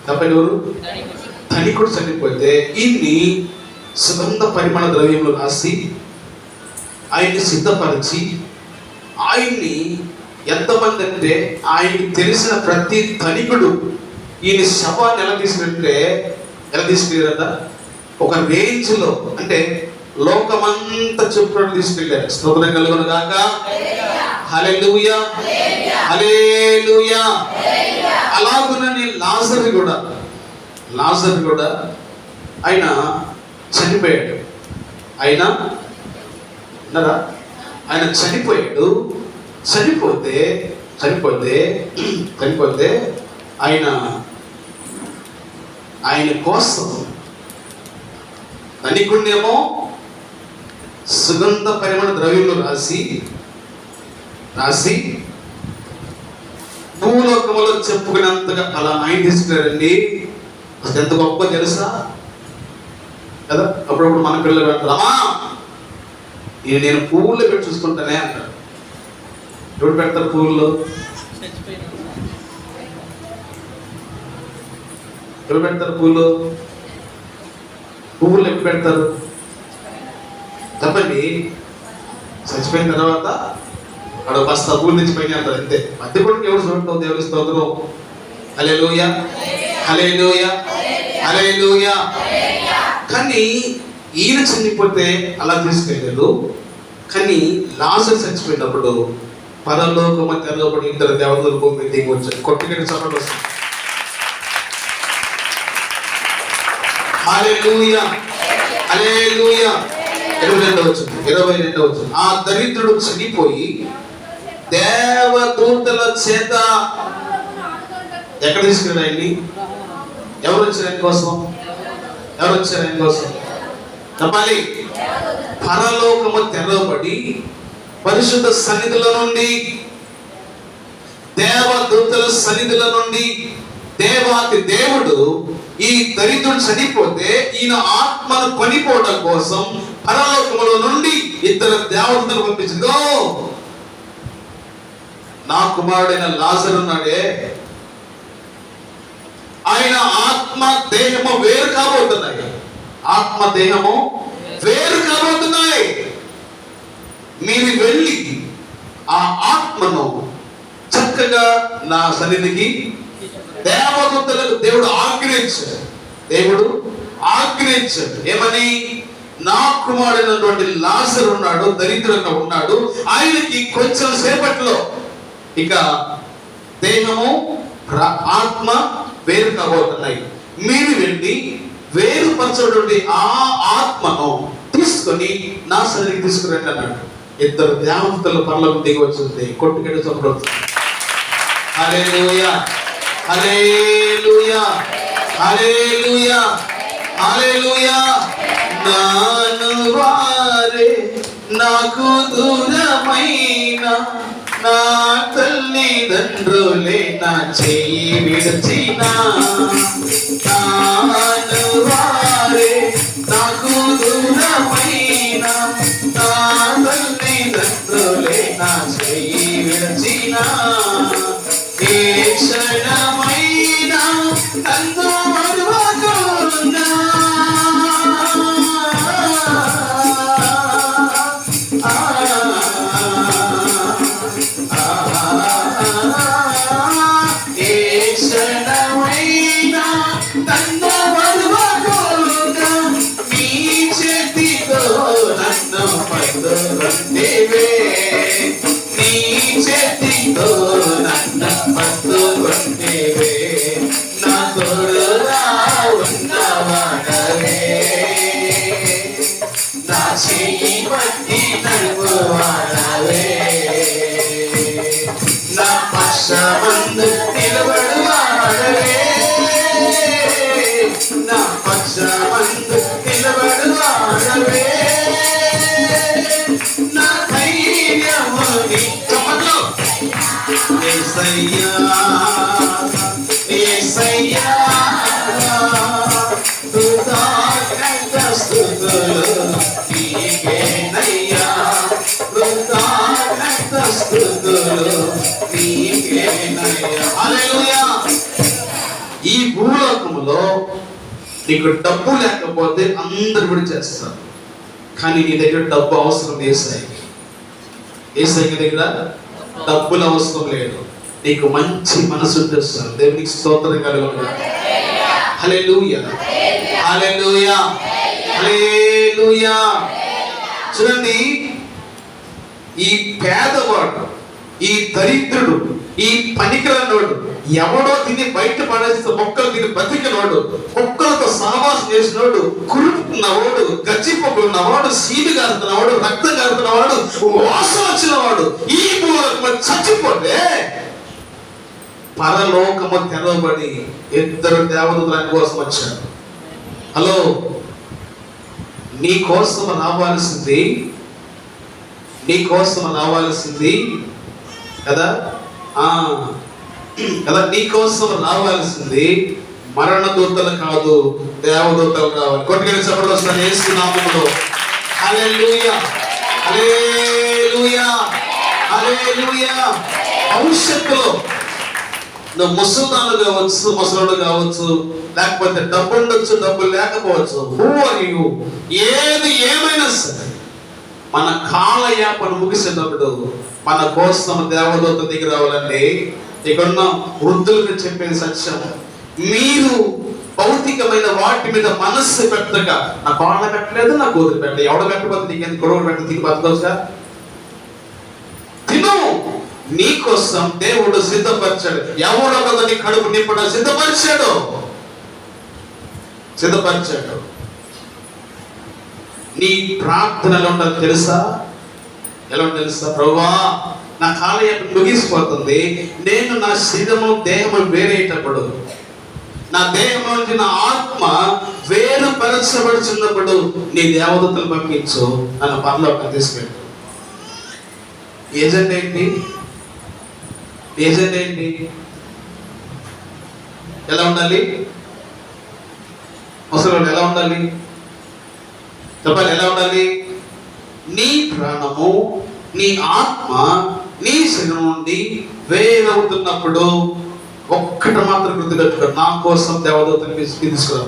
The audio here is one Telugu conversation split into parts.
చెప్పండి ఎవరు? ధనికుడు చనిపోతే ఇన్ని సుగంధ పరిమళ ద్రవ్యములు రాసి ఆయన్ని సిద్ధపరిచి ఆయన్ని ఎంతమంది అంటే ఆయనకి తెలిసిన ప్రతి ధనికుడు ఈయన శవాన్ని ఎలా తీసుకెళ్ళారట ఒక రేంజ్ లో, అంటే లోకమంతా చెప్పుకున్నట్టు తీసుకెళ్ళారు. స్తోత్రం కలుగును గాక. హల్లెలూయా హల్లెలూయా. అలాగునని లాజరు కూడా ఆయన చనిపోయాడు. ఆయన చనిపోయాడు. చనిపోతే ఆయన కోసం ధనికుణ్ణేమో సుగంధ పరిమళ ద్రవ్యములు రాసి భూలోకములో చెప్పుకునేంతగా అలా ఆయన తీసుకున్నారండి. అసలు ఎంత గొప్ప తెలుసా కదా. అప్పుడప్పుడు మన పిల్లలు అంటారు, నేను పువ్వుల్లో పెట్టి చూసుకుంటానే అంటారు. ఎవరు పెడతారు పువ్వుల్లో? ఎవరు పెడతారు పువ్వులు ఎప్పుడు పెడతారు చెప్పండి? చచ్చిపోయిన తర్వాత అక్కడ బస్తా పువ్వుల నుంచి పైన అంటారు అంతే. మధ్య కూడా ఎవరు చూడటం? దేవుని స్తోత్రం. హల్లెలూయా హల్లెలూయా హల్లెలూయా. కానీ ఈయన చనిపోతే అలా తీసుకెళ్ళారు. కానీ లాజరు చచ్చిపోయినప్పుడు పరలోకము తెరవబడి ఇద్దరు దేవతలు భూమి దిగి వచ్చారు. కొట్టుకెళ్ళి చప్పట్లు వస్తుంది. హల్లెలూయా హల్లెలూయా. 22వ వచనం. ఆ దరిద్రుడు చనిపోయి దేవదూతల చేత ఎక్కడ తీసుకెళ్ళాడు ఆయన్ని? ఎవరు వచ్చారు ఆయన కోసం? చెప్పాలి. పరలోకము తెరవబడి పరిశుద్ధ సన్నిధుల నుండి, దేవదూతల సన్నిధుల నుండి దేవాతి దేవుడు ఈ దరిద్రుడు చనిపోతే ఈయన ఆత్మను కొనిపోవడం కోసం పరలోకములో నుండి ఇద్దరు దేవతలను పంపించిందో, నా కుమారుడైన లాజరు ఉన్నాడే, ఆయన ఆత్మ దేహము వేరు కాబోతున్నాయి. మీరు వెళ్ళి ఆ ఆత్మను చక్కగా నా సన్నిధికి దేవదూతలకు దేవుడు ఆజ్ఞయించాడు. ఏమని? నా కుమారుడైనటువంటి లాజరు ఉన్నాడు, దరిద్రంగా ఉన్నాడు. ఆయనకి కొంచెం సేపట్లో ఇక దేహము ఆత్మ వేరు కాబోతున్నాయి. మీరు వెళ్ళి వేరుపరచబడి ఆ ఆత్మను తీసుకొని నా సన్నిధికి తీసుకురండి అన్నాడు. ఇద్దరు దేవతలు పరలోకం దిగి వచ్చింది. కొట్టుకెళ్ళి చప్పుడు. హల్లెలూయా హల్లెలూయా హల్లెలూయా హల్లెలూయా. నాను వారే నాకు దూరమైన నా తల్లిదండ్రులే నా చేయి విడిచిన, నాను వారే నాకు దూరమైన నా తల్లిదండ్రులే నా చేయి విడిచిన, ఏ క్షణమైనా నన్ను మరువకున్నా, ఈ భూలోకములో నీకు డబ్బు లేకపోతే అందరు విడిచేస్తారు, కానీ నీ దగ్గర డబ్బు అవసరం. ఏసైకి దగ్గర డబ్బులు అవసరం లేదు, నీకు మంచి మనసు తెస్తారు. దేవునికి స్తోత్రం కలుగును. హల్లెలూయా, హల్లెలూయా, హల్లెలూయా. చూడండి, ఈ పేదవాడు, ఈ దరిద్రుడు, ఈ పనికిరానోడు, ఎవడో తిని బయట పడేస్తే మొక్కలు తిని బతికినోడు, కుక్కలతో సహవాసం చేసినోడు, కురుకున్నవాడు, గచ్చిపోకున్నవాడు, సీలు కారుతున్నవాడు, రక్తం కారుతున్నవాడు, వాసన వచ్చినవాడు ఈ భూలోకము చచ్చిపోతే పరలోకము తెరవబడి 2 దేవదూతలు ఆయన కోసం వచ్చారు. హలో, నీ కోసం రావాల్సింది కదా కదా నీ కోసం రావాల్సింది మరణ దూతలు కాదు, దేవదూతలు రావాలి. కొట్టుకెళ్ళి చెప్పడం వస్తాను యేసు నామములో. హల్లెలూయా, హల్లెలూయా, హల్లెలూయా. భవిష్యత్తులో నువ్వు ముసల్దాను కావచ్చు, ముసలుడు కావచ్చు, లేకపోతే డబ్బు ఉండొచ్చు, డబ్బు లేకపోవచ్చు, ఏది ఏమైనా సరే మన కాలయాపన ముగిసేటప్పుడు మన కోసం దేవదూత దిగి రావాలండి. ఇక్కడున్న వృద్ధులకు చెప్పేది సత్యం, మీరు భౌతికమైన వాటి మీద మనస్సు పెట్టక, నా కాళ్ళ పెట్టలేదు, నా కూతురు పెట్టలేదు, ఎవడ పెట్టబోతే నీకు గొడవ పెట్ట తిని బతకవచ్చుగా. తిను, నీ కోసం దేవుడు సిద్ధపరిచాడు. ఎవడో కదా నీ కడుపు నింపడం సిద్ధపరిచాడు. నీ ప్రార్థనలు ఉండాలి తెలుసా? ఎలా తెలుసా? ప్రభువా, నా కాలయాపన ముగిసిపోతుంది, నేను నా శరీరము దేహము వేరేటప్పుడు, నా దేహం నుంచి నా ఆత్మ వేరుపరచబడుచున్నప్పుడు నీ దేవదూతలు పంపించు, నన్ను పరలోకం తీసుకెళ్ళు. ఏజెంట్ ఏంటి? ఎలా ఉండాలి? ముసలోడు ఎలా ఉండాలి చెప్పాలి? ఎలా ఉండాలి? నీ ప్రాణము, నీ ఆత్మ నీ శరీరం నుండి వేరవుతున్నప్పుడు ఒక్కటి మాత్రం గుర్తుపెట్టుకో, నా కోసం దేవదూతలు తీసుకురా,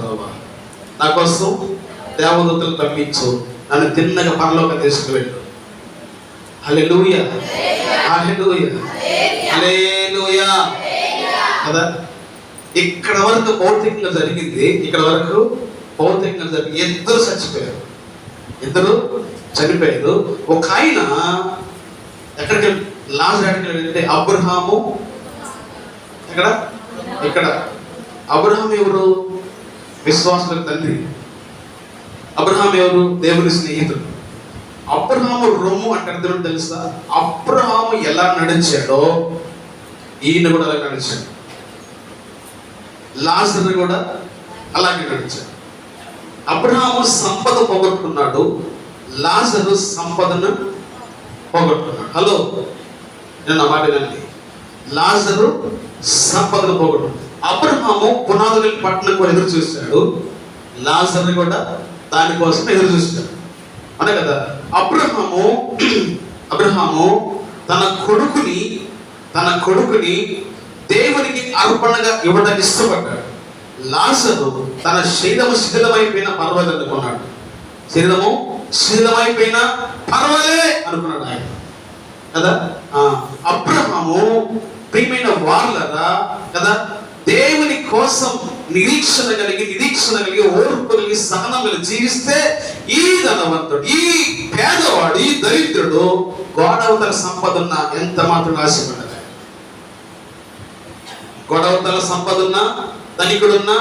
నా కోసం దేవదూతలు పంపించు, నన్ను తిన్నగా పరలోకం తీసుకువెళ్ళు. హల్లెలూయా, హల్లెలూయా, హల్లెలూయా. కదా, ఇక్కడ వరకు భౌతికంగా జరిగింది, ఇద్దరు చనిపోయారు. ఒక ఆయన ఎక్కడికి లాజరుకి అబ్రహాము, ఇక్కడ అబ్రహాం ఎవరు? విశ్వాసులకు తండ్రి. అబ్రహాం ఎవరు? దేవుని స్నేహితుడు. అబ్రహాము రొమ్ము అంటే అర్థం తెలుసా? అబ్రహాము ఎలా నడిచాడో ఈయన కూడా అలా నడిచాడు. లాజరు కూడా అలాగే నడిచాడు. అబ్రహాము సంపద పోగొట్టుకున్నాడు, లాజరు సంపదను పోగొట్టుకున్నాడు. హలో, నేను మాట వినండి. లాజరు సంపదను పోగొట్టుకున్నాడు. అబ్రహాము పునాదుల పట్టణం కూడా ఎదురు చూశాడు, లాజరు కూడా దానికోసం ఎదురు చూశాడు. అనే కదా, అబ్రహాము తన కొడుకుని దేవునికి అర్పణగా ఇవ్వడానికి ఇష్టపడ్డాడు. లాజరు తన శరీరము శిథిలమైపోయిన పర్వాలేదు అనుకున్నాడు. శరీరము శిథిలమైపోయిన పర్వాలే అనుకున్నాడు ఆయన కదా. అబ్రహాము ప్రియమైన వాళ్ళరా కదా, దేవుని కోసం నిరీక్షణ కలిగి ఓర్పు కలిగి సహనం కలిగి జీవిస్తే ఈ ధనవంతుడు, ఈ పేదవాడు, ఈ దరిద్రుడు గోడవతల సంపదన్న ఎంత మాత్రం ఆశపడ్డాడు. గొడవతల సంపదన్నా, ధనికుడున్నా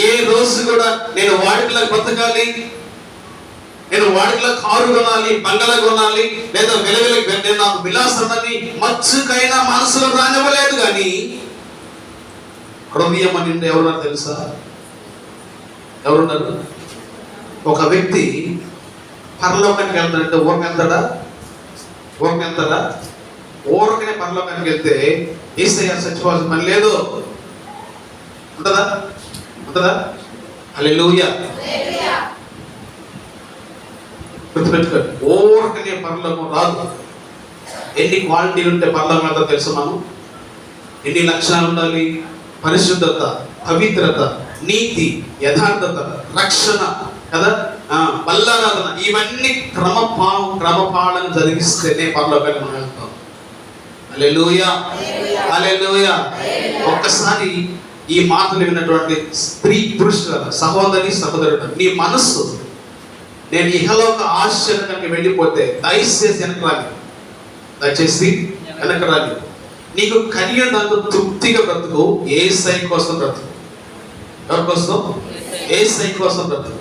ఏ రోజు కూడా నేను వాడికలా బతకాలి, నేను వాడికలా కారు కొనాలి, బంగళా కొనాలి, లేదా నేను నాకు విలాసమని మచ్చుకైనా మనసులో రానివ్వలేదు. కానీ హృదయం అని ఎవరున్నారు తెలుసా? ఎవరున్నారు? ఒక వ్యక్తి పరలోకానికి వెళ్తాడంటే ఊరకనే పరలోకానికి వెళ్తే యేసయ్య చచ్చిపోవాల్సిన పని లేదు. ఉంటదా? హల్లెలూయా. గుర్తుపెట్టుకో, ఊరకనే పరలోకం రాదు. ఎన్ని క్వాలిటీలు ఉంటే పరలోకం వెళ్తా తెలుసు మనం? ఎన్ని లక్షణాలు ఉండాలి? పరిశుద్ధత, పవిత్రత, నీతి, యథార్థత, రక్షణ కదా, బల్లారాధన, ఇవన్నీ క్రమపాలన జరిగిస్తేనే పరలోకానికి మనం వెళ్తాం. హల్లెలూయా, హల్లెలూయా. ఒక్కసారి ఈ మాటలు విన్నటువంటి స్త్రీ పురుషుల సహోదరి సహోదరుడు, నీ మనస్సు నేను ఇహలోక ఆశ్చర్యానికి వెళ్ళిపోతే దయచేసి దయచేసి వెనక రాలి. నీకు కలిగిన దాంతో తృప్తిగా బ్రతుకు. యేసయ్య కోసం బ్రతుకు. ఎవరి కోసం? యేసయ్య కోసం బ్రతుకు.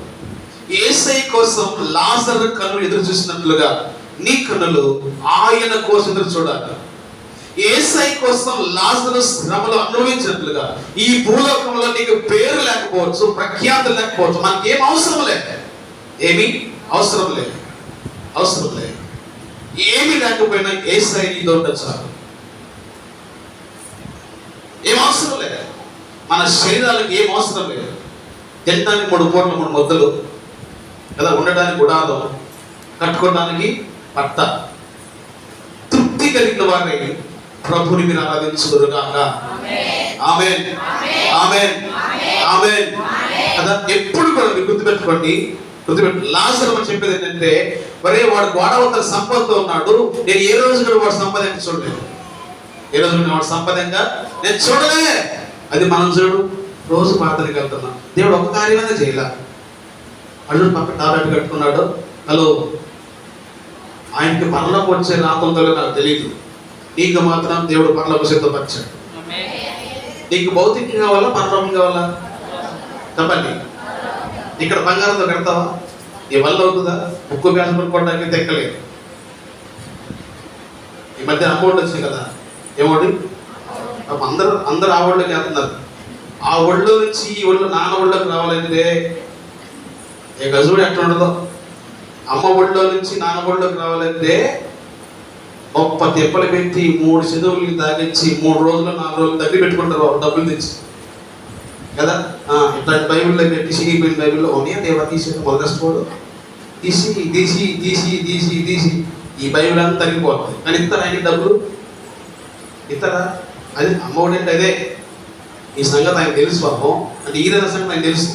యేసయ్య కోసం లాజరు కన్నులు ఎదురు చూసినట్లుగా నీ కన్నులు ఆయన కోసం ఎదురు చూడాలి. యేసయ్య కోసం లాజరు శ్రమలు అనుభవించినట్లుగా ఈ భూలోకంలో నీకు పేరు లేకపోవచ్చు, ప్రఖ్యాతి లేకపోవచ్చు, మనకి ఏం అవసరం లేదు. ఏమీ అవసరం లేదు. అవసరం లేదు. ఏమి లేకపోయినా యేసయ్య నీతో ఉంటే చాలు. ఏం అవసరం లేదు. మన శరీరాలకు ఏం అవసరం లేదు. తినడానికి 3 పూటలు 3 ముద్దలు కదా, ఉండడానికి గుడారం, కట్టుకోవడానికి పట్ట. తృప్తి కలిగిన వారిని ప్రభుని మీరు ఆరాధించుదురుగాక. ఆమేన్, ఆమేన్, ఆమేన్ కదా. ఎప్పుడు కూడా మీరు గుర్తుపెట్టుకోండి. లాజరు అని చెప్పేది ఏంటంటే, మరే వాడు గోడవంతల సంపదతో ఉన్నాడు. నేను ఏ రోజు కూడా వాడు సంపాదన చూడలేదు. ఏ రోజు వాడు సంపాదనగా నేను చూడలే. అది మనం చూడు, రోజు ప్రార్థనకి వెళ్తున్నాం. దేవుడు ఒక కార్యమైనా చేయలే. అల్లుడు పక్క టాబ్లెట్ కట్టుకున్నాడు. హలో, ఆయనకి పరలోకి వచ్చే రాతంతో నాకు తెలియదు. నీకు మాత్రం దేవుడు పరలోకి సిద్ధపరిచాడు. నీకు భౌతికం కావాలా, పరలోకం కావాలా? చెప్పండి. ఇక్కడ బంగారంతో కడతావా? నీ వల్ల అవుతుందా? ముక్కు బ్యాసం కొనుక్కోవడానికి తెక్కలేదు. ఈ మధ్య అమౌంట్ వచ్చింది కదా, ఏమోటి అందరూ ఆ ఒళ్ళోకి వెళ్తున్నారు. ఆ ఒళ్ళో నుంచి ఈ ఒళ్ళు నాన్న ఒళ్ళోకి రావాలంటే ఏ గజుడు ఎట్లా ఉండదో, అమ్మ ఒళ్ళో నుంచి నాన్న ఒళ్ళోకి రావాలంటే గొప్ప తెప్పలు పెట్టి 3 చదువులు తాగించి 3 రోజులు 4 రోజులు దగ్గర పెట్టుకుంటారు డబ్బులు తెచ్చి కదా. ఇట్లాంటి బైబిల్లో పెట్టి సిగిపోయిన బైబిల్లో ఉన్నాయా దేవా తీసి మొదలెసుకోడు, తీసి తీసి తీసి తీసి తీసి ఈ బైబిల్ అంతా తరిగిపోతుంది. కానీ ఇస్తారా ఆయనకి డబ్బులు? ఇస్తారా? అది అమ్మఒడి అంటే అదే. ఈ సంగతి ఆయన తెలుసు పాపం. అంటే ఈదైన సంగతి ఆయన తెలుసు.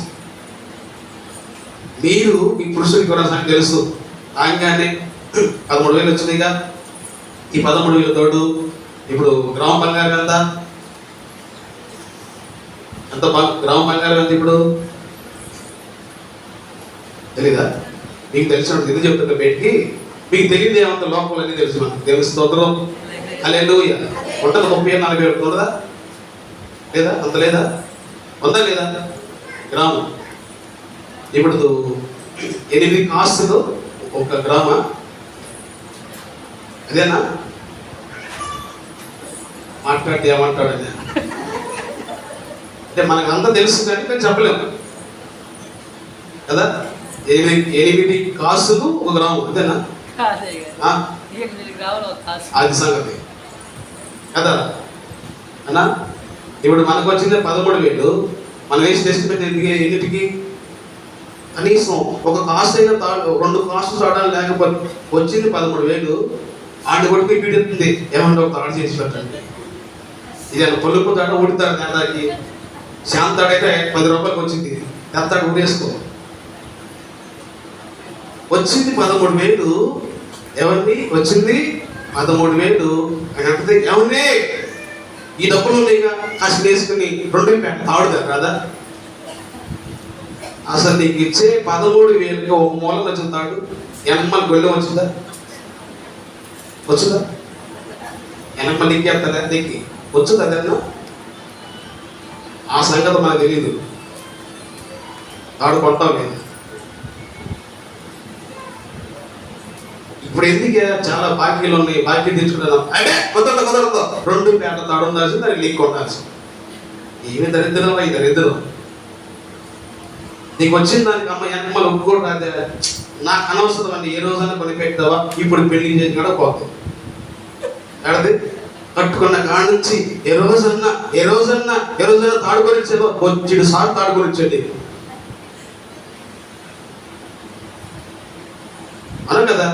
మీరు మీ పురుషుడికి ఉన్న సంగతి తెలుసు. ఆయనగానే 13,000 వచ్చినాయిగా. ఈ 13,000 తోడు ఇప్పుడు గ్రామ బంగారం ఎంత గ్రామ బంగారం ఎంత ఇప్పుడు తెలీదా? మీకు తెలిసినట్టు ఇది చెప్తుంటే బయటికి. మీకు తెలియదు ఏమంత లోపల అన్నీ తెలుసు. మనకు తెలుసు. స్తోత్రం, హల్లెలూయా. ఉంటుంది 30,000-40,000 ఉండదా? లేదా? అంత లేదా? ఉందా లేదా? గ్రామం ఇప్పుడు 8 కాసులు ఒక గ్రామ. అదేనా? మాట్లాడితే ఏమంటాడని అంటే మనకు అంతా తెలుసు కానీ నేను చెప్పలేము కదా. 8 కాసులు ఒక గ్రామం. అంతేనా? అది సంగతి కదా అన్నా. ఇప్పుడు మనకు వచ్చింది 13,000. మనం వేసి టెస్ట్ పెట్టి ఎన్నిటికి కనీసం ఒక కాసు అయినా 2 కాసులు చూడాలి. లేకపోతే వచ్చింది 13,000. ఆడి కొడుకు పీడుతుంది. ఏమన్నా ఒక తాడు చేసి పెట్టండి. ఇది అలా పొలుపు తాడ ఊడితాడు. నేతాకి శాంతాడైతే 10 రూపాయలకు వచ్చింది. ఎంతాడు ఊడేసుకో. వచ్చింది 13,000. ఎవరిని వచ్చింది 13,000 అని అంటే ఎవరిని ఈ డబ్బులు ఉన్నాయిగా కాసి వేసుకుని 2 తాడుతారు కదా. అసలు నీకు ఇచ్చే 13,000కి ఒక మూలం వచ్చిన తాడు ఎనమల గొల్లెం వచ్చిందా? వచ్చుదా? ఎనమల ఇంకేస్తారా? నీకు వచ్చుదా? అదన్నా ఆ సంగతి మనకు తెలియదు. తాడు కొంటాం లేదు. ఇప్పుడు ఎందుకే చాలా బాకీలు ఉన్నాయి. బాకీ తెచ్చుకుంటున్నాం. అదే కుదరదు. 2 పేట తాడు ఉండాల్సింది, అది లీక్ కొట్టాల్సింది. ఏమి దరిద్రం ఈ దరిద్రం. నీకు వచ్చిన దానికి అమ్మ ఎనమల ఒప్పుకోడు రాదే. నాకు అనవసరం అని ఏ రోజైనా కొని పెట్టావా? ఇప్పుడు పెళ్లి చేసి కూడా పోతాం. అడది కట్టుకున్న కాడ నుంచి ఏ రోజన్నా తాడు గురించేదో కొంచెడు సార్ తాడు గురించండి అను కదా.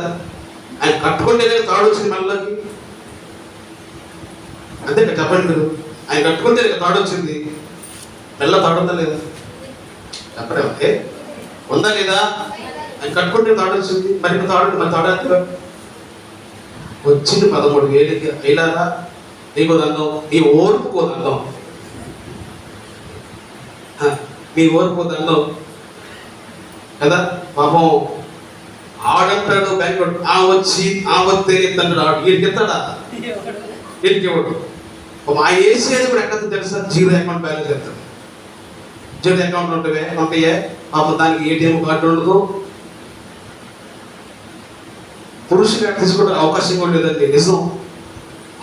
ఆయన కట్టుకుంటేనే తాడు వచ్చింది మనలోకి. అంతే చెప్పండి మీరు. ఆయన కట్టుకుంటే తాడు వచ్చింది. మెల్ల తాడుందా లేదా? చెప్పడే ఉందా లేదా? ఆయన కట్టుకుంటే తాడు వచ్చింది, మరి తాడు మరి తాడా వచ్చింది 13,000కి. అయిలారా నీకు దండం, నీ ఓర్పుకో దండం, నీ ఓర్పుకో దండం కదా. పాపం ఆడంటాడు బ్యాంకు వచ్చి వస్తే ఎత్తాడు, వీడికి ఎత్తాడా? వీడికి ఇవ్వడు. ఆ వేసేది కూడా ఎక్కడ తెలుసా? జీరో అకౌంట్ బ్యాలెన్స్ ఎత్తాడు. జీరో అకౌంట్ ఉంటాయే పాపం, దానికి ఏటీఎం కార్డు ఉండదు. పురుషులు తీసుకోవడానికి అవకాశం కూడా లేదండి. నిజం.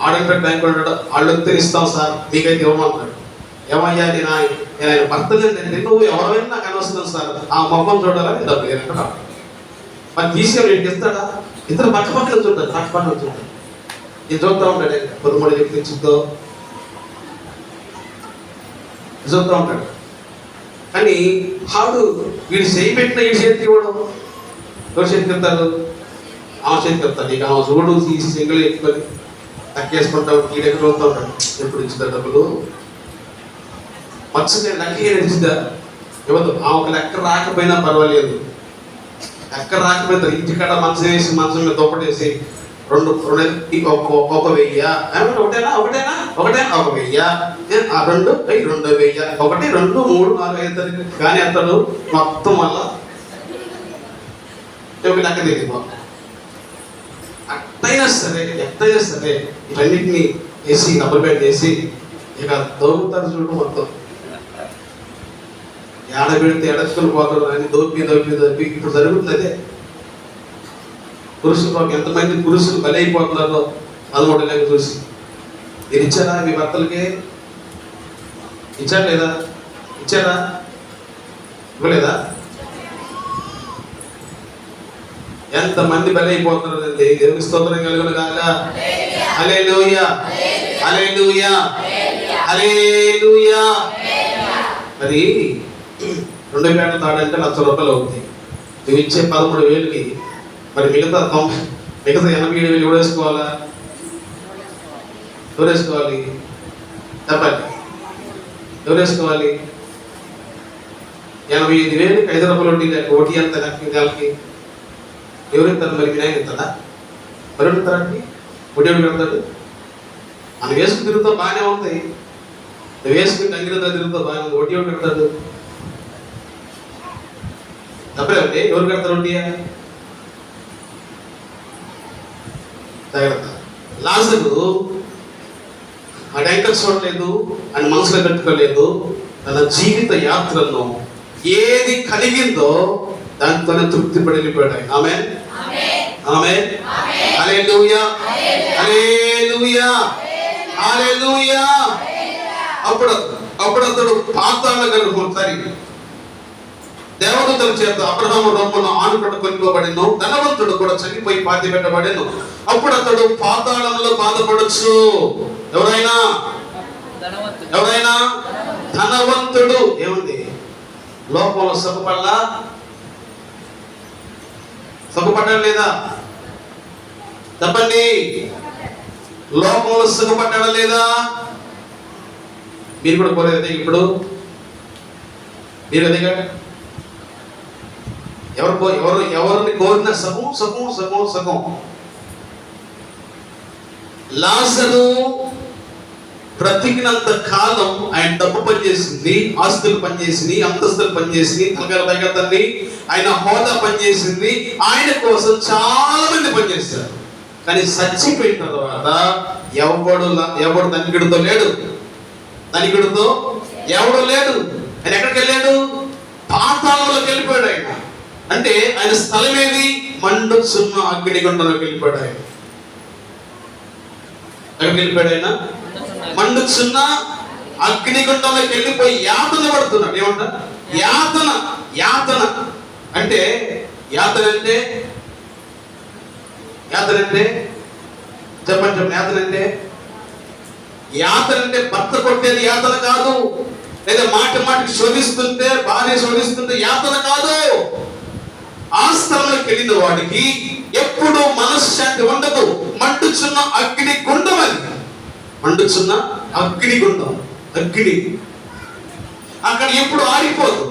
ఆడంటాడు బ్యాంకు ఉంటాడు, వాళ్ళు వస్తే ఇస్తాం సార్, మీకైతే ఇవ్వమంటాడు. ఏమయ్యా నేను ఆయన భర్త లేదండి, నువ్వు ఎవరైనా నాకు అనవసరం సార్, ఆ మొక్కం చూడాలని డబ్బు లేదంటాడు. మరి తీసేవాడు ఏంటి ఇస్తాడా? ఇద్దరు పక్క పక్కన చూంటారు, పక్క పక్కన చూంటారు. నేను చూస్తూ ఉంటాడు, 13 వ్యక్తి చూస్తూ ఉంటాడు. కానీ హాడు వీడు చేయి పెట్టిన ఈ చేతికి ఇవ్వడం, ఎవరు చేతికి వెళ్తారు? ఆమె చేతికి వెళ్తాడు. ఇక ఆమె చూడు తీసి సింగిల్ ఎక్కుకొని తక్కేసుకుంటావు, ఈ దగ్గర వెళ్తూ ఉంటాడు. ఎప్పుడు ఇచ్చిందా డబ్బులు? మత్స్య లక్కీగా ఇచ్చిందా? ఇవ్వదు. ఆ ఒక లెక్క రాకపోయినా పర్వాలేదు, లెక్క రాకపోయినా ఇంటికాడ మంచం వేసి మంచం మీద దుప్పటేసి 2 1 1000 ఒకటేనా 1000 ఆ 2 2000 1 2 3 4 5 కానీ అతడు మొత్తం వల్ల లెక్క తెలియదు. ఎట్టయినా సరే ఇవన్నిటిని వేసి డబ్బులు పెట్టేసి ఇక దొరుకుతారు చూడు. మొత్తం ఏడబెడితే ఎడచుకుని పోతారు అని దోపి ఇప్పుడు జరుగుతుంది అదే. పురుషులు ఎంతమంది పురుషులు బలైపోతున్నారో 13 చూసి. మీరు ఇచ్చారా మీ భర్తలకి? ఇచ్చారా లేదా? ఇచ్చారా? ఇవ్వలేదా? ఎంతమంది బలైపోతున్నారండి. దేవుని స్తోత్రం కలుగును గాక. హల్లెలూయా, హల్లెలూయా, హల్లెలూయా. మరి 2 పేటలు తాడంటే ₹1,00,000 అవుతుంది. నువ్వు ఇచ్చే 13,000కి మరి మిగతా 87,000 ఎవరు వేసుకోవాలా? ఎవరు వేసుకోవాలి? చెప్పండి, ఎవరు వేసుకోవాలి? 85,000కి ₹5 వడ్డీ లేక వడ్డీ ఎంత నెలకి? ఎవరు ఇస్తారు? మరి మీ ఆయన ఇస్తాడా? ఎవరు ఇస్తారండి? వడ్డీ ఎవరు పెడతాడు? మనం వేసుకుని తిరుగుతా బాగానే ఉంది, నువ్వు వేసుకుని అంగిరితో తిరుగుతా బాగానే ఉంది, వడ్డీ ఎవరు పెడతాడు? తప్పలేదండి. ఎవరు పెడతారు వడ్డీ? జాగ్రత్త. లాజరు ఆ డైకల్ చూడలేదు, అని మనసులో పెట్టుకోలేదు. తన జీవిత యాత్రలో ఏది కలిగిందో దాంతోనే తృప్తి పడి వెళ్ళిపోయాడు. ఆమేన్, ఆమేన్, హల్లెలూయా, హల్లెలూయా, హల్లెలూయా. అప్పుడు అతడు పాతాళ గర్భం దేవదూతల చేత అబ్రహాము రొమ్మును ఆనుకొండ కొనుకోబడిను, ధనవంతుడు కూడా చనిపోయి పాతి పెట్టబడెను. అప్పుడు అతడు పాతాళంలో బాధపడచ్చు. ఎవరైనా ధనవంతుడు ఏముంది? లోకంలో సుఖపడ్డాడు లేదా? చెప్పండి, లోకంలో సుఖపడ్డాడా లేదా? మీరు కూడా కోరేది ఇప్పుడు? మీరు అదిగా ఎవరిని కోరిన సగం. లాజరు బ్రతికినంత కాలం ఆయన డబ్బు పనిచేసింది, ఆస్తులు పనిచేసింది, అంతస్తులు పనిచేసింది, తల్లి ఆయన హోదా పనిచేసింది, ఆయన కోసం చాలా మంది పనిచేస్తారు. కానీ చచ్చిపోయిన తర్వాత ఎవడు ధనికుడితో లేడు. ఎవడు లేడు. ఆయన ఎక్కడికి వెళ్ళాడు? పాతాళంలోకి వెళ్ళిపోయాడు. ఆయన అంటే ఆయన స్థలం ఏది? మండుచున్న అగ్నిగుండంలోకి వెళ్ళిపోయాడు. ఆయన ఎక్కడికి వెళ్ళిపోయాడు? ఆయన మండుచున్న అగ్నిగుండంలోకి వెళ్ళిపోయి యాతన పడుతున్నాడు. ఏమంట? యాతన అంటే చెప్పండి. యాతన అంటే భర్త కొట్టేది యాతన కాదు, లేదా మాటికి శోధిస్తుంటే, భార్య శోధిస్తుంటే యాతన కాదు. ఆ స్థలంలోకి వెళ్ళిన వాడికి ఎప్పుడు మనశ్శాంతి ఉండదు. మండుచున్న అగ్నిగుండం. అది మండుచున్న అగ్నిగుండం. అక్కడ ఎప్పుడు ఆరిపోదు,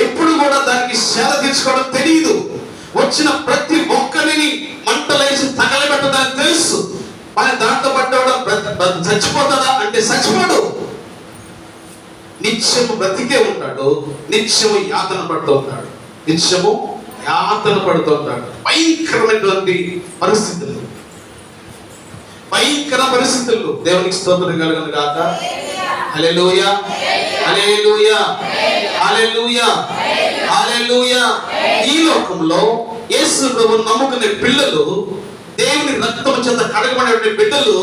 ఎప్పుడు కూడా దానికి సేద తీర్చుకోవడం తెలియదు. వచ్చిన ప్రతి ఒక్కరిని మంటలేసి తగలబెట్టడానికి తెలుసు. మరి దాంట్లో పడ్డవాడు చచ్చిపోతాడా అంటే చచ్చిపోడు. నిత్యము బ్రతికే ఉంటాడు, నిత్యము యాతన పడుతూ ఉంటాడు, నిత్యము యాతన పడుతూ ఉంటాడు. భయంకరమైనటువంటి పరిస్థితులు, భయంకర పరిస్థితులు. దేవునికి స్తోత్రం కలుగును గాక. హల్లెలూయా, హల్లెలూయా, హల్లెలూయా, హల్లెలూయా. ఈ లోకంలో యేసు ప్రభువును నమ్ముకునే పిల్లలు, దేవుని రక్తము చేత కడగబడిన బిడ్డలు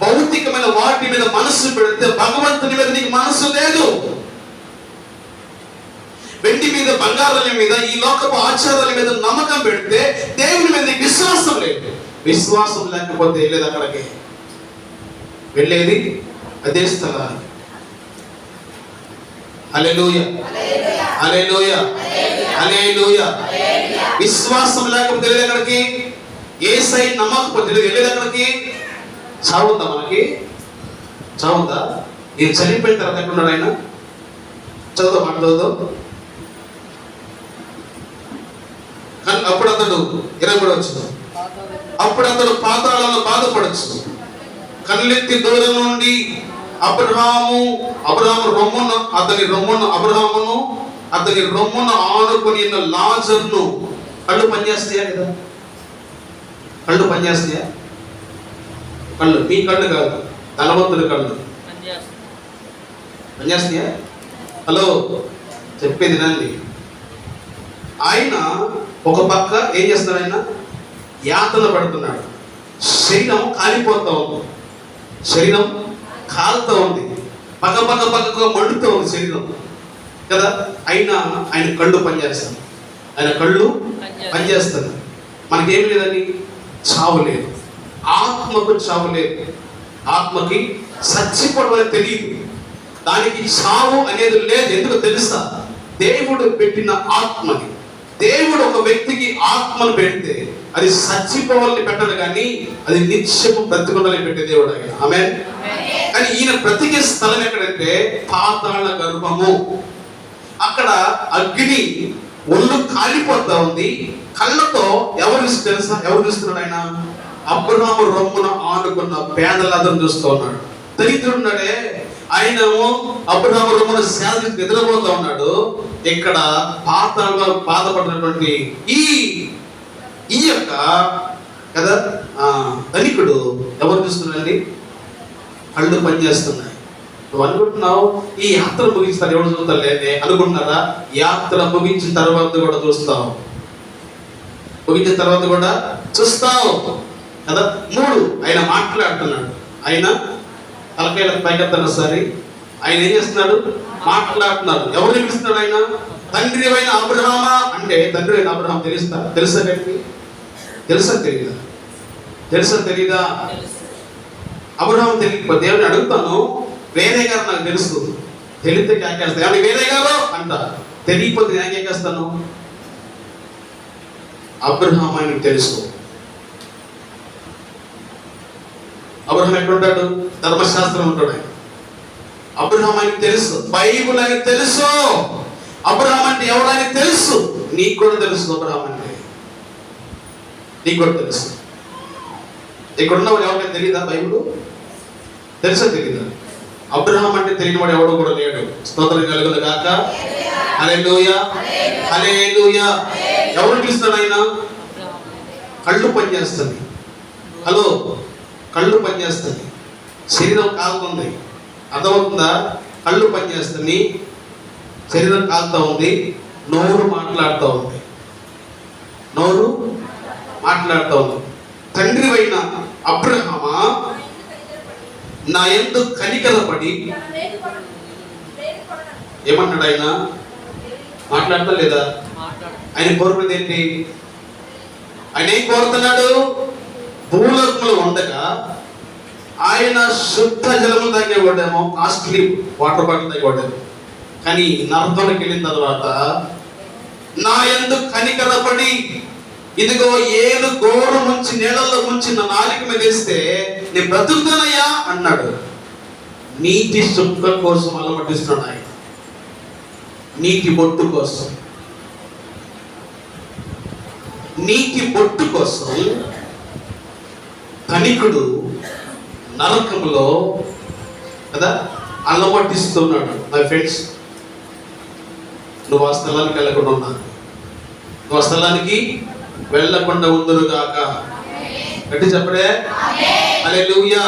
భౌతికమైన వాటి మీద మనసు పెడితే భగవంతుని మీద నీకు మనసు లేదు. వెండి మీద, బంగారాల మీద, ఈ లోకపు ఆచారాల మీద నమ్మకం పెడితే దేవుని మీద నీకు విశ్వాసం లేదు. విశ్వాసం లేకపోతే వెళ్ళేది అక్కడికి, వెళ్ళేది అదే స్థలానికి. హల్లెలూయా, హల్లెలూయా, హల్లెలూయా. విశ్వాసం లేకపోతే వెళ్ళేది అక్కడికి, యేసయ్య నమ్మకపోతే వెళ్ళేది అక్కడికి. చావుందా మనకి? చావుందా? నేను చనిపోయిన తర్వాత ఎక్కడున్నాడు ఆయన? చదువు మాట్లాడదు. కానీ అప్పుడు అతడు 23 వచ్చింది. అప్పుడు అతడు పాతాళంలో బాధపడచ్చు. కళ్ళెత్తి దూరం నుండి అబ్రహాము రొమ్మును అతని రొమ్మును ఆనుకొని లాజరును. కళ్ళు పనిచేస్తాయా కదా? కళ్ళు పనిచేస్తాయా? కళ్ళు, మీ కళ్ళు కాదు, ధనవంతుడి కళ్ళు పనిచేస్తాయా? హలో, చెప్పేది నండి. ఆయన ఒక పక్క ఏం చేస్తున్నాడు? ఆయన యాతన పడుతున్నాడు. శరీరం కాలిపోతా ఉంది, శరీరం కాలుతూ ఉంది, పక్కగా మండుతూ ఉంది శరీరం కదా. ఆయన కళ్ళు పనిచేస్తుంది, ఆయన కళ్ళు పనిచేస్తుంది. మనకేం లేదని చావు లేదు, ఆత్మకు చావు లేదు. ఆత్మకి చచ్చిపోవడం అనేది తెలియదు, దానికి చావు అనేది లేదు. ఎందుకు తెలుసా? దేవుడు పెట్టిన ఆత్మని, దేవుడు ఒక వ్యక్తికి ఆత్మను పెడితే అది చచ్చిపోవాలని పెట్టడు, కానీ అది నిత్యము బ్రతికుండాలని పెట్టే దేవుడు ఆయన. ఆమేన్. కానీ ఈయన బ్రతికే స్థలం ఎక్కడంటే పాతాళ గర్భము. అక్కడ అగ్ని, ఒళ్ళు కాలిపోతా ఉంది. కళ్ళతో ఎవరు తెలుసా? ఎవరు చూస్తున్నాడు? ఆయన అబ్రహాము రొమ్మున ఆనుకున్న పేదలందరూ చూస్తూ ఉన్నాడు. దరిద్రుడున్నాడే, ఆయన అబ్రహాము రొమ్మున సేద నిద్రపోతూ ఉన్నాడు. ఇక్కడ పాతాళంలో బాధపడినటువంటి ఈ యొక్క కదా ధనికుడు ఎవరు చూస్తున్నాడండి? కళ్ళు పనిచేస్తున్నాయి. నువ్వు అనుకుంటున్నావు ఈ యాత్ర ముగించిన ఎవరు చూస్తాడు లేదే అనుకుంటున్నారా? యాత్ర ముగించిన తర్వాత కూడా చూస్తావు, ముగించిన తర్వాత కూడా చూస్తావు కదా. 3 ఆయన మాట్లాడుతున్నాడు. ఆయన తలకాయలకు పైకెత్తాను సరే, ఆయన ఏం చేస్తున్నాడు? మాట్లాడుతున్నాడు. ఎవరు పిలుస్తున్నాడు? ఆయన తండ్రి అయిన అబ్రహామా అంటే తండ్రి అయిన అబ్రహాం తెలుసా? తెలీదా? అబ్రహాం తెలియకపోతే దేవుని అడుగుతాను, వేరే గారు నాకు తెలుసు, తెలిస్తే కేకేస్తాను. ఏమన్నా వేరే గారు అంట, తెలియకపోతే నేను కేకేస్తాను. అబ్రహాం ఆయనకు తెలుసు. అబ్రహాం ఎక్కడుంటాడు? ధర్మశాస్త్రం ఉంటాడు ఆయన. అబ్రహాం ఆయనకు తెలుసు, బైబుల్ ఆయనకు తెలుసు. అబ్రహాం అంటే ఎవరైనా తెలుసు. నీకు కూడా తెలుసు అబ్రహాం అంటే, నీకు కూడా తెలుసు. ఇక్కడున్న వాడు ఎవరికైనా తెలియదా? బైబుల్ తెలుసా? తెలీదా? అబ్రహాం అంటే తెలియని వాడు ఎవడు కూడా లేడు. స్తోత్రం కలుగును గాక. హల్లెలూయా, హల్లెలూయా. ఎవరు పిలుస్తాడు? ఆయన కళ్ళు పనిచేస్తుంది. హలో, కళ్ళు పనిచేస్తుంది, శరీరం కాలుతుంది. అర్థమవుతుందా? కళ్ళు పనిచేస్తుంది, శరీరం కాలుతూ ఉంది, నోరు మాట్లాడుతూ ఉంది, తండ్రి అయిన అబ్రహామా, నా యందు కనికరపడి ఏమన్నాడు? ఆయన మాట్లాడతా లేదా? ఆయన కోరుకునేది ఏంటి? ఆయన ఏం కోరుతున్నాడు? భూలోకంలో ఉండగా ఆయన శుద్ధ జలము తాగేవాడేమో, కాస్ట్లీ వాటర్ బాటిల్ తాగేవాడేమో. కానీ నరకంలోకి వెళ్ళిన తర్వాత నా యందు కనికరపడి, ఇదిగో 7 గోరు ముంచి నీళ్ళల్లో ముంచి నా నాలుక మీద వేస్తే నేను బ్రతుకుతానయ్యా అన్నాడు. నీటి చుక్క కోసం అలమటిస్తున్నాడు ఆయన. నీటి బొట్టు కోసం, నీటి బొట్టు కోసం ధనికుడు నరకంలో కదా అలవటిస్తున్నాడు. మై ఫ్రెండ్స్, నువ్వు ఆ స్థలానికి వెళ్ళకుండా ఉన్నాను, నువ్వు ఆ స్థలానికి వెళ్ళకుండా ఉందురుగాక. గట్టి చెప్పడే హల్లెలూయా.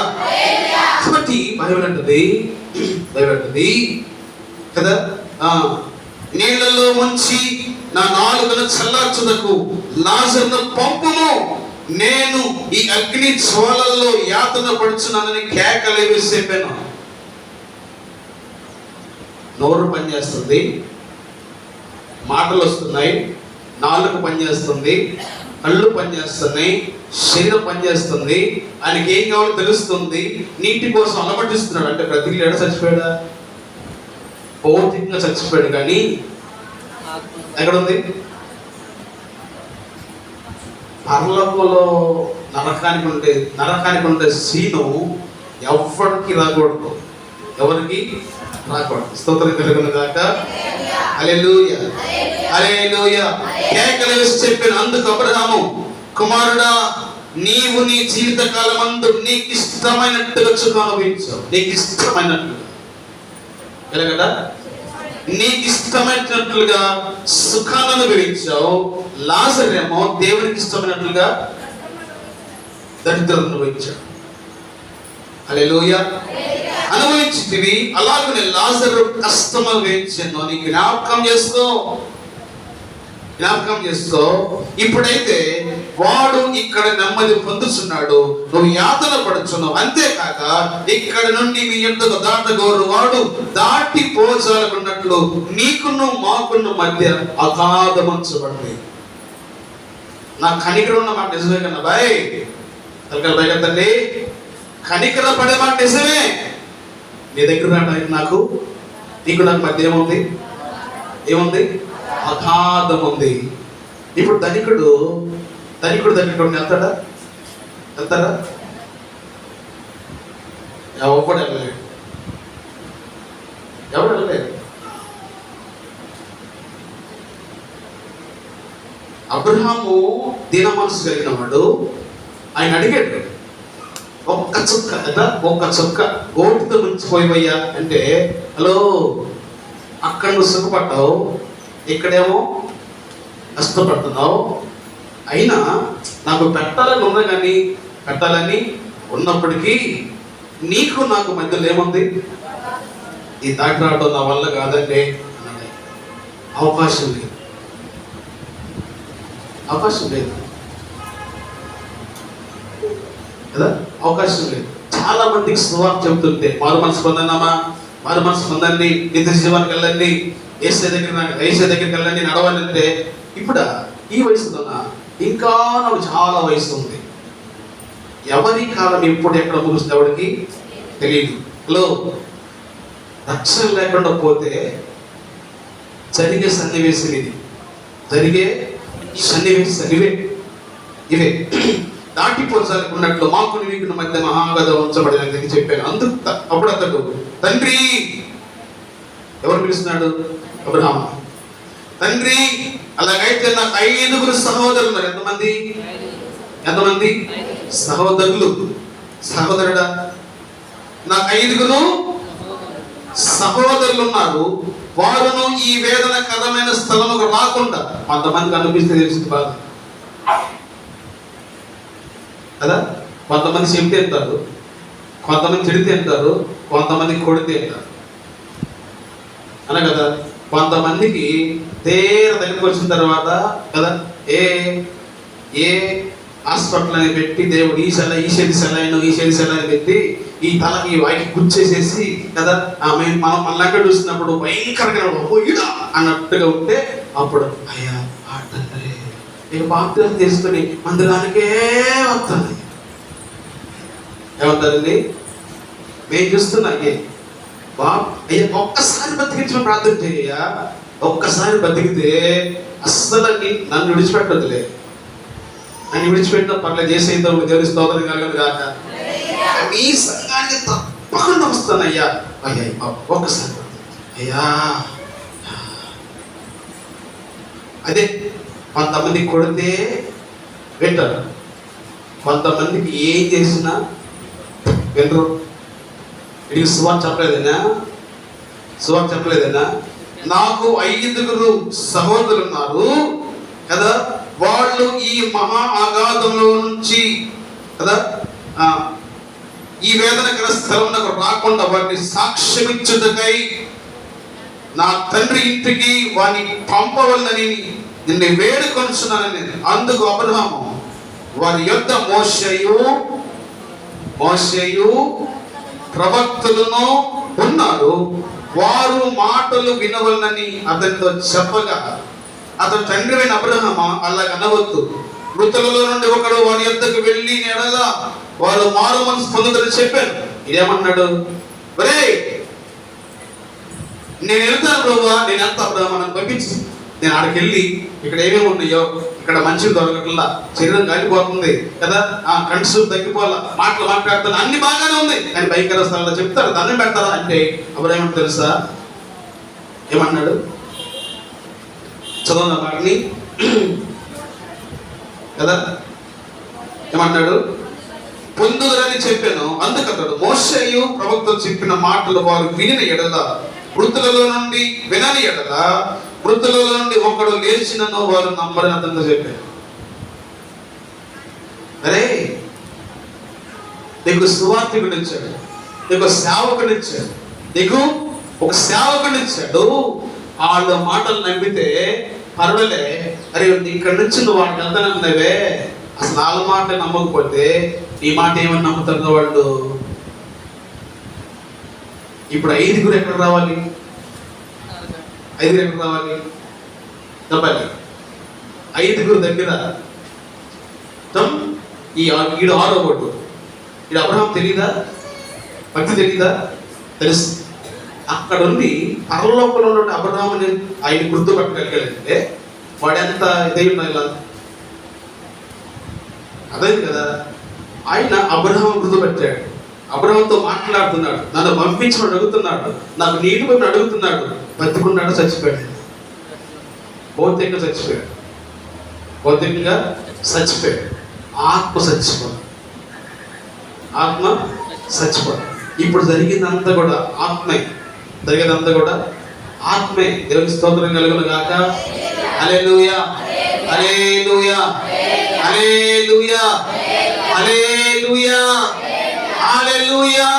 కాబట్టి బైబిల్ అంటది కదా, నీళ్ళలో ముంచి నా నాలుకను చల్లార్చుటకు లాజరును పంపుము, నేను ఈ అగ్ని జ్వాలల్లో యాతన పడుచున్నానని కేకలు వేసి చెప్పాను. నోరు పనిచేస్తుంది, మాటలు వస్తున్నాయి, నాలుక పనిచేస్తుంది, కళ్ళు పనిచేస్తున్నాయి, శరీరం పనిచేస్తుంది, ఆయనకి ఏం కావాలో తెలుస్తుంది. నీటి కోసం అలమటిస్తున్నాడు. అంటే బ్రతికిలేడా చచ్చిపోయాడా? భౌతికంగా చచ్చిపోయాడు, కానీ ఎక్కడుంది? పరలోకంలో నరకానికి ఉండే సీను ఎవరికి రాకూడదు, ఎవరికి రాకూడదు. స్తోత్రం కలుగును గాక. హల్లెలూయా, హల్లెలూయా. కేకలు వేసి చెప్పాను. అందుకు అబ్రహాము, కుమారుడా, నీవు నీ జీవిత కాలమందు నీకు ఇష్టమైనట్టుగా సుఖం అనుభవించావు. నీకు ఇష్టమైనట్లుగా ఎలాగట? నీకు ఇష్టమైనట్లుగా సుఖాన్ని అనుభవించావు. లాజరేమో దేవునికి ఇష్టమైనట్లుగా దరిద్రం అనుభవించాడు. హల్లెలూయా. అనుభవించింది. అలాగనే లాజరు కష్టం అనుభవించాను. నీకు జ్ఞాపకం చేసుకో. ఇప్పుడైతే వాడు ఇక్కడ నెమ్మది పొందుతున్నాడు, నువ్వు యాతన పడుచున్నావు. అంతేకాక ఇక్కడ నుండి మీ యొద్దకు దాటగోరు వాడు దాటిపోజాలకున్నట్లు నీకును మాకును మధ్య అగాధమంచబడింది. నా కనికరం ఉన్న మాట నిజమే కన్నా బాయ్ తల్లి, కనికర పడే మాట నిజమే. నీ దగ్గర నీకు నాకు మధ్య ఏముంది? అగాధం ఉంది. ఇప్పుడు ధనికుడు వెళ్తాడా? ఎవరు వెళ్ళలేడు. అబ్రహాము దీన మనసు కలిగిన వాడు. ఆయన అడిగాడు, ఒక్క చుక్క గోటితో ముంచిపోయివయ్యా అంటే, హలో, అక్కడ నువ్వు సుఖపడ్డావు, ఇక్కడేమో కష్టపడుతున్నావు. అయినా నాకు పెట్టాలని ఉన్నప్పటికీ నీకు నాకు మధ్యలో ఏముంది? ఈ దాటి రావడం నా వల్ల కాదండి. అవకాశం లేదు కదా, అవకాశం లేదు. చాలా మందికి సువార్త చెబుతుంటే మారు మనసు పొందండి, నిత్య జీవానికి వెళ్ళండి, ఏసే దగ్గరికి వెళ్ళండి, నడవాలంటే ఇప్పుడు ఈ వయసులోనా? ఇంకా నాకు చాలా వయసు ఉంది. ఎవరి కాలం ఎప్పుడు ఎక్కడ ముగుస్తుంది ఎవరికి తెలియదు. హలో, రక్షణ లేకుండా పోతే జరిగే సన్నివేశం ఇవే దాటిపోసాలకున్నట్లు మాకు నీకు మధ్య మహాగద ఉంచబడినది చెప్పాను. అప్పుడు అతడు, తండ్రి, ఎవరు పిలుస్తున్నాడు? అబ్రహాము. తండ్రి, అలాగైతే నాకు 5 సహోదరులు ఉన్నారు. ఎంతమంది సహోదరుడా? నాకు 5 సహోదరులు ఉన్నారు. వారును ఈ వేదనకరమైన స్థలముకు రాకుండా, కొంతమందికి అనిపిస్తే తెలిసింది బాధ కదా. కొంతమంది చెప్తే అంటారు, కొంతమంది చెడితే అంటారు, కొంతమంది కొడితే అంటారు అలా కదా. కొంతమందికి దగ్గరికి వచ్చిన తర్వాత కదా ఏ హాస్పిటల్ అని పెట్టి దేవుడు ఈ సెలైన్ పెట్టి ఈ తలకి వాయికి గుచ్చేసేసి కదా, మనం మళ్ళీ చూసినప్పుడు భయంకరంగా అన్నట్టుగా ఉంటే అప్పుడు అయ్యా ఆటంటే ఇక బాప్తిసం తీసుకుని మందిరానికే వస్తాను. ఏమంటారండి? మేము చూస్తున్నా అయ్యా ఒక్కసారి బతికించమని ప్రార్థన చేయ్యా. ఒక్కసారి బతికితే అస్సలు నన్ను విడిచిపెట్టదులే. నన్ను విడిచిపెట్టిన పర్లేదు, చేసేద్దాం, దేవుని స్తోత్రం కలగదు కాక. మీ సంఘానికి తప్పకుండా వస్తానయ్యా. అయ్యా ఒక్కసారి అయ్యా అదే కొంతమంది కొడితే వింటారు, కొంతమందికి ఏం చేసినా వినరు. ఇది సువార్త చెప్పలేదన్నా నాకు 5 సహోదరులు ఉన్నారు కదా, వాళ్ళు ఈ మహా అగాధంలో నుంచి కదా ఈ వేదనకర స్థలంలో రాకుండా వారిని సాక్ష్యమిచ్చుటకై నా తండ్రి ఇంటికి వారిని పంపవలనని నిన్ను వేడుకొనుచున్నానని. అందుకు అబ్రహాము వారి యొద్ద మోషేయు ప్రవక్తలను ఉన్నారు, వారు మాటలు వినవలనని అతనితో చెప్పగా అతను తండ్రి అయిన అబ్రహాము అలాగ అనవద్దు, మృతులలో నుండి ఒకడు వారి యొద్దకు వెళ్ళి ఎడల వారు మారు మనసు పొందుతారని చెప్పాను. ఇదేమన్నాడు, ఒరే నేను వెళ్తాను ప్రభువా, నేను వెళ్తా అబ్రహాము నన్ను పంపించు, నేను ఆడికి వెళ్ళి ఇక్కడ ఏమేమి ఉన్నాయో, ఇక్కడ మంచిగా దొరకట్లా, శరీరం కాలిపోతుంది కదా, కంటి తగ్గిపోవాలా, మాటలు మాట్లాడుతాను, అన్ని బాగానే ఉంది కానీ భయంకర స్థలంలో చెప్తారు, దండం పెడతారా అంటే అబ్రహాము తెలుసా ఏమన్నాడు? చదవన వాటిని కదా, ఏమన్నాడు? పొందుదరని చెప్పాను. అందుకతడు మోషేయు ప్రవక్తలు చెప్పిన మాటలు వారు వినిన ఎడల, మృతులలో నుండి వినని ఎడల, మృతులలో నుండి ఒకడు లేచినను వారు నమ్మరని అతనితో చెప్పారు. అరే నీకు సువార్తికుడు ఇచ్చాడు, నీకు సేవకుడు ఇచ్చాడు, నీకు ఒక సేవకుడు ఇచ్చాడు. వాళ్ళ మాటలు నమ్మితే పర్వాలే, అరే ఇక్కడ నుంచి నువ్వు వాడికి వెళ్తానన్నావే, అసలు వాళ్ళ మాట నమ్మకపోతే ఈ మాట ఏమని నమ్ముతారు వాళ్ళు? ఇప్పుడు 5 ఎక్కడ రావాలి? 5 ఎక్కడ రావాలి? చెప్పాలి. 5 దగ్గర ఈడు 6వ కొట్టు. ఈడు అబ్రహాం తెలీదా? భక్తి తెలీదా? తెలుసు. అక్కడ ఉండి పరలోకంలో ఉన్న అబ్రహాముని ఆయన గుర్తుపట్టగలిగాడంటే వాడెంత ఇదై ఉండాలి ఇలా అదే కదా. ఆయన అబ్రహాం గుర్తుపెట్టాడు, అబ్రహాంతో మాట్లాడుతున్నాడు, నన్ను పంపించమని అడుగుతున్నాడు, నాకు నీటి పైన అడుగుతున్నాడు. బతికున్నాడు, చచ్చిపోయాడు, భౌతికంగా చచ్చిపోయాడు, భౌతికంగా చచ్చిపోయాడు. ఆత్మ చచ్చిపోయాడు, ఆత్మ చచ్చిపోయాడు. ఇప్పుడు జరిగిందంతా కూడా ఆత్మే, జరిగేదంతా కూడా ఆత్మే. దేవుని స్తోత్రం కలుగును గాక. హల్లెలూయా, హల్లెలూయా, హల్లెలూయా, హల్లెలూయా, హల్లెలూయా.